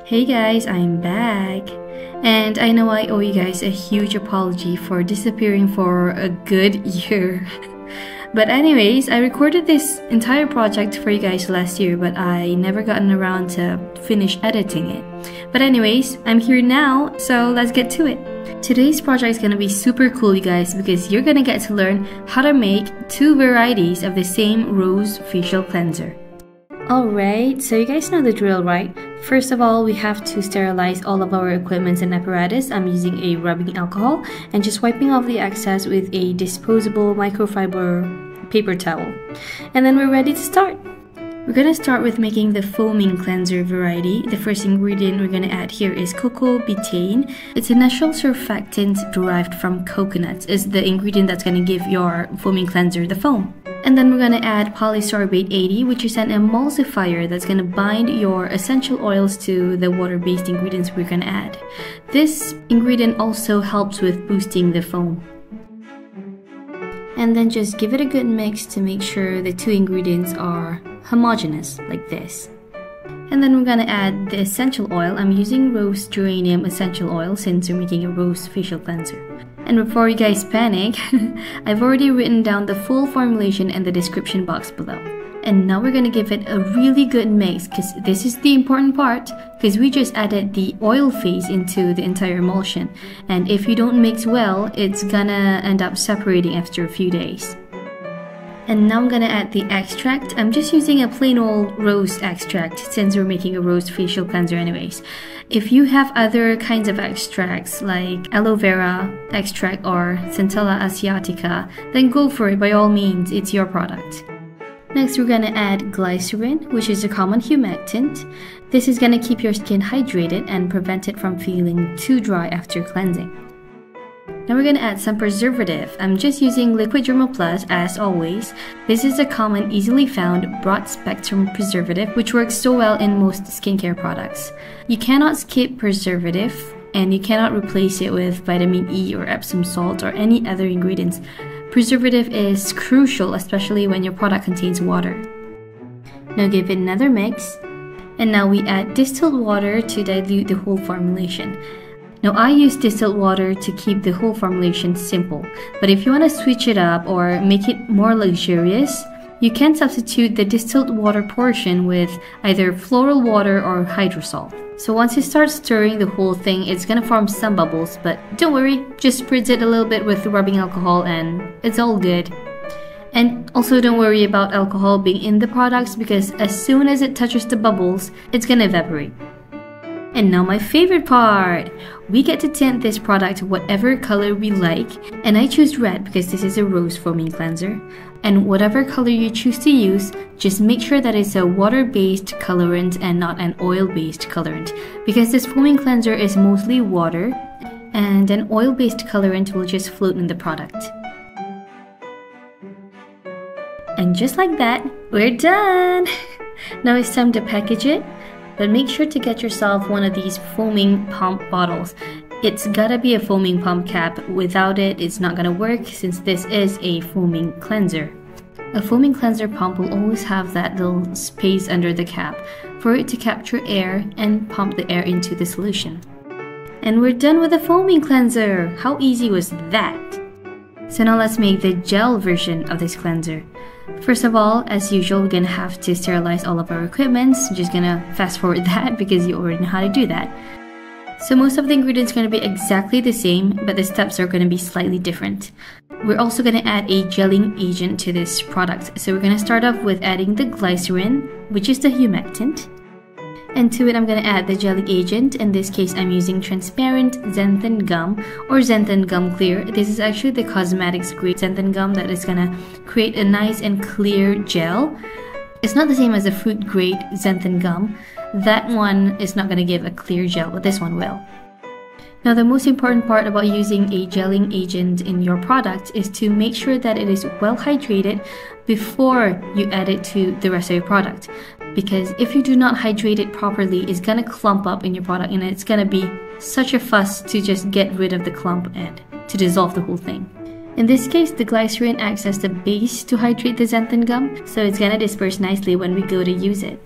Hey guys, I'm back. And I know I owe you guys a huge apology for disappearing for a good year. But anyways, I recorded this entire project for you guys last year, but I never gotten around to finish editing it. But anyways, I'm here now, so let's get to it. Today's project is gonna be super cool, you guys, because you're gonna get to learn how to make 2 varieties of the same rose facial cleanser. Alright, so you guys know the drill, right? First of all, we have to sterilize all of our equipment and apparatus. I'm using a rubbing alcohol and just wiping off the excess with a disposable microfiber paper towel. And then we're ready to start. We're gonna start with making the foaming cleanser variety. The first ingredient we're gonna add here is cocoa betaine. It's a natural surfactant derived from coconuts. It's the ingredient that's gonna give your foaming cleanser the foam. And then we're gonna add Polysorbate 80, which is an emulsifier that's gonna bind your essential oils to the water-based ingredients we're gonna add. This ingredient also helps with boosting the foam. And then just give it a good mix to make sure the 2 ingredients are homogeneous, like this. And then we're gonna add the essential oil. I'm using rose geranium essential oil since we're making a rose facial cleanser. And before you guys panic, I've already written down the full formulation in the description box below. And now we're gonna give it a really good mix, because this is the important part, because we just added the oil phase into the entire emulsion. And if you don't mix well, it's gonna end up separating after a few days. And now I'm gonna add the extract. I'm just using a plain old rose extract since we're making a rose facial cleanser anyways. If you have other kinds of extracts like aloe vera extract or Centella asiatica, then go for it by all means, it's your product. Next we're gonna add glycerin, which is a common humectant. This is gonna keep your skin hydrated and prevent it from feeling too dry after cleansing. Now we're gonna add some preservative. I'm just using liquid Germall Plus as always. This is a common, easily found, broad spectrum preservative which works so well in most skincare products. You cannot skip preservative and you cannot replace it with vitamin E or Epsom salt or any other ingredients. Preservative is crucial, especially when your product contains water. Now give it another mix. And now we add distilled water to dilute the whole formulation. Now I use distilled water to keep the whole formulation simple, but if you want to switch it up or make it more luxurious, you can substitute the distilled water portion with either floral water or hydrosol. So once you start stirring the whole thing, it's gonna form some bubbles, but don't worry, just spritz it a little bit with rubbing alcohol and it's all good. And also don't worry about alcohol being in the products because as soon as it touches the bubbles, it's gonna evaporate. And now my favorite part! We get to tint this product whatever color we like, and I choose red because this is a rose foaming cleanser. And whatever color you choose to use, just make sure that it's a water-based colorant and not an oil-based colorant, because this foaming cleanser is mostly water, and an oil-based colorant will just float in the product. And just like that, we're done! Now it's time to package it. But make sure to get yourself one of these foaming pump bottles. It's gotta be a foaming pump cap. Without it, it's not gonna work since this is a foaming cleanser. A foaming cleanser pump will always have that little space under the cap for it to capture air and pump the air into the solution. And we're done with the foaming cleanser! How easy was that? So now let's make the gel version of this cleanser. First of all, as usual, we're gonna have to sterilize all of our equipment. I'm just gonna fast forward that because you already know how to do that. So most of the ingredients are gonna be exactly the same, but the steps are gonna be slightly different. We're also gonna add a gelling agent to this product. So we're gonna start off with adding the glycerin, which is the humectant. And to it, I'm going to add the gelling agent. In this case, I'm using transparent Xanthan Gum or Xanthan Gum Clear. This is actually the cosmetics grade Xanthan Gum that is going to create a nice and clear gel. It's not the same as the fruit grade Xanthan Gum. That one is not going to give a clear gel, but this one will. Now the most important part about using a gelling agent in your product is to make sure that it is well hydrated before you add it to the rest of your product. Because if you do not hydrate it properly, it's gonna clump up in your product and it's gonna be such a fuss to just get rid of the clump and to dissolve the whole thing. In this case, the glycerin acts as the base to hydrate the xanthan gum, so it's gonna disperse nicely when we go to use it.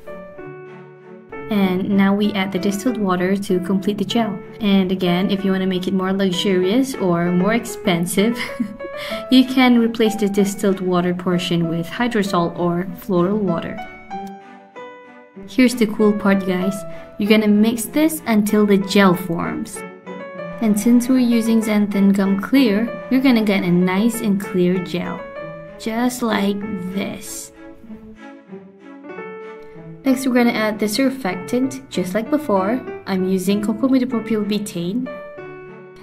And now we add the distilled water to complete the gel. And again, if you want to make it more luxurious or more expensive, you can replace the distilled water portion with hydrosol or floral water. Here's the cool part, guys. You're gonna mix this until the gel forms. And since we're using Xanthan Gum clear, you're gonna get a nice and clear gel. Just like this. Next, we're gonna add the surfactant, just like before. I'm using Cocamidopropyl Betaine.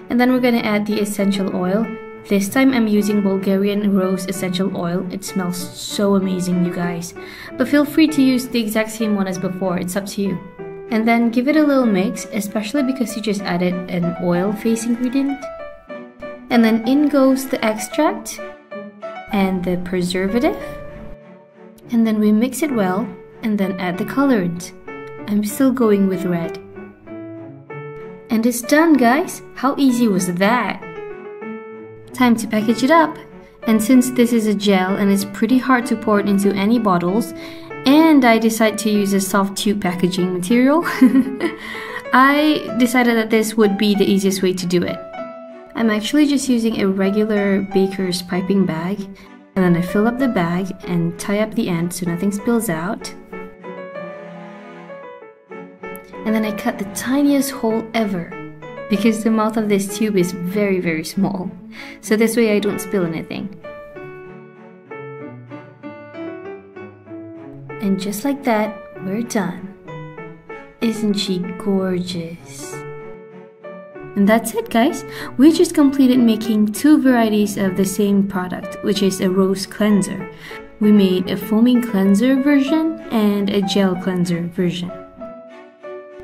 And then we're gonna add the essential oil. This time I'm using Bulgarian rose essential oil. It smells so amazing, you guys. But feel free to use the exact same one as before, it's up to you. And then give it a little mix, especially because you just added an oil-based ingredient. And then in goes the extract and the preservative. And then we mix it well. And then add the colorant. I'm still going with red. And it's done, guys! How easy was that? Time to package it up. And since this is a gel and it's pretty hard to pour it into any bottles, and I decided to use a soft tube packaging material, I decided that this would be the easiest way to do it. I'm actually just using a regular baker's piping bag, and then I fill up the bag and tie up the end so nothing spills out. And then I cut the tiniest hole ever, because the mouth of this tube is very, very small. So this way I don't spill anything. And just like that, we're done. Isn't she gorgeous? And that's it, guys. We just completed making 2 varieties of the same product, which is a rose cleanser. We made a foaming cleanser version and a gel cleanser version.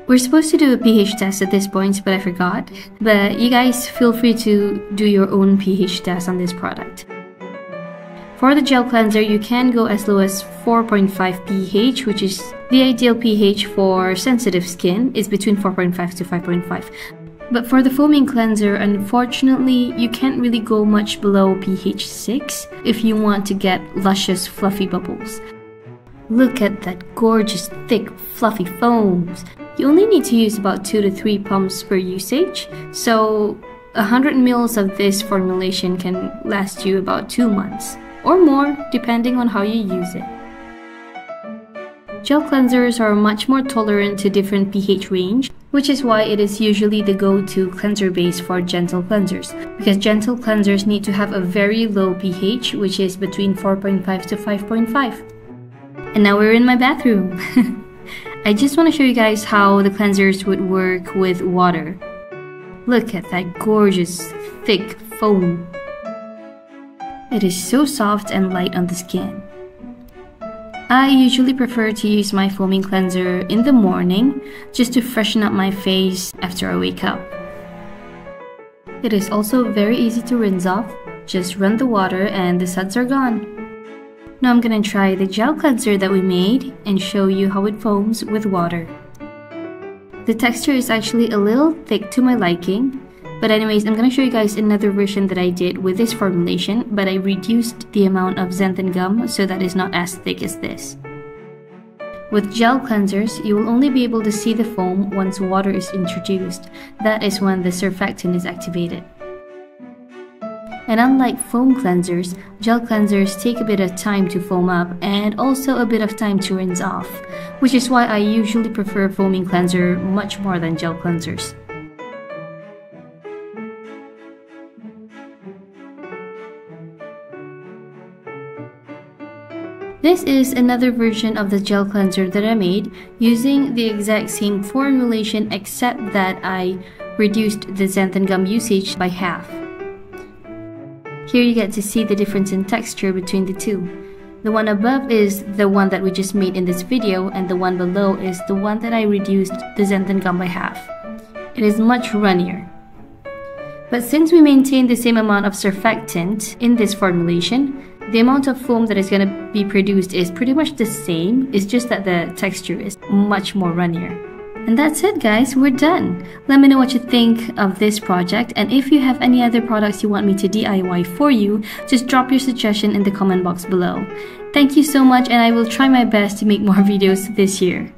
We're supposed to do a pH test at this point, but I forgot. But you guys feel free to do your own pH test on this product. For the gel cleanser, you can go as low as 4.5 pH, which is the ideal pH for sensitive skin, is between 4.5 to 5.5. But for the foaming cleanser, unfortunately, you can't really go much below pH 6 if you want to get luscious, fluffy bubbles. Look at that gorgeous, thick, fluffy foams. You only need to use about 2 to 3 pumps per usage, so 100 ml of this formulation can last you about 2 months, or more, depending on how you use it. Gel cleansers are much more tolerant to different pH range, which is why it is usually the go-to cleanser base for gentle cleansers, because gentle cleansers need to have a very low pH, which is between 4.5 to 5.5. And now we're in my bathroom. I just want to show you guys how the cleansers would work with water. Look at that gorgeous, thick foam. It is so soft and light on the skin. I usually prefer to use my foaming cleanser in the morning just to freshen up my face after I wake up. It is also very easy to rinse off. Just run the water and the suds are gone. Now I'm gonna try the gel cleanser that we made and show you how it foams with water. The texture is actually a little thick to my liking, but anyways, I'm gonna show you guys another version that I did with this formulation, but I reduced the amount of xanthan gum so that it's not as thick as this. With gel cleansers, you will only be able to see the foam once water is introduced. That is when the surfactant is activated. And unlike foam cleansers, gel cleansers take a bit of time to foam up and also a bit of time to rinse off, which is why I usually prefer foaming cleanser much more than gel cleansers. This is another version of the gel cleanser that I made using the exact same formulation, except that I reduced the xanthan gum usage by half. Here you get to see the difference in texture between the two. The one above is the one that we just made in this video, and the one below is the one that I reduced the xanthan gum by half. It is much runnier. But since we maintain the same amount of surfactant in this formulation, the amount of foam that is going to be produced is pretty much the same. It's just that the texture is much more runnier. And that's it, guys, we're done. Let me know what you think of this project, and if you have any other products you want me to DIY for you, just drop your suggestion in the comment box below. Thank you so much, and I will try my best to make more videos this year.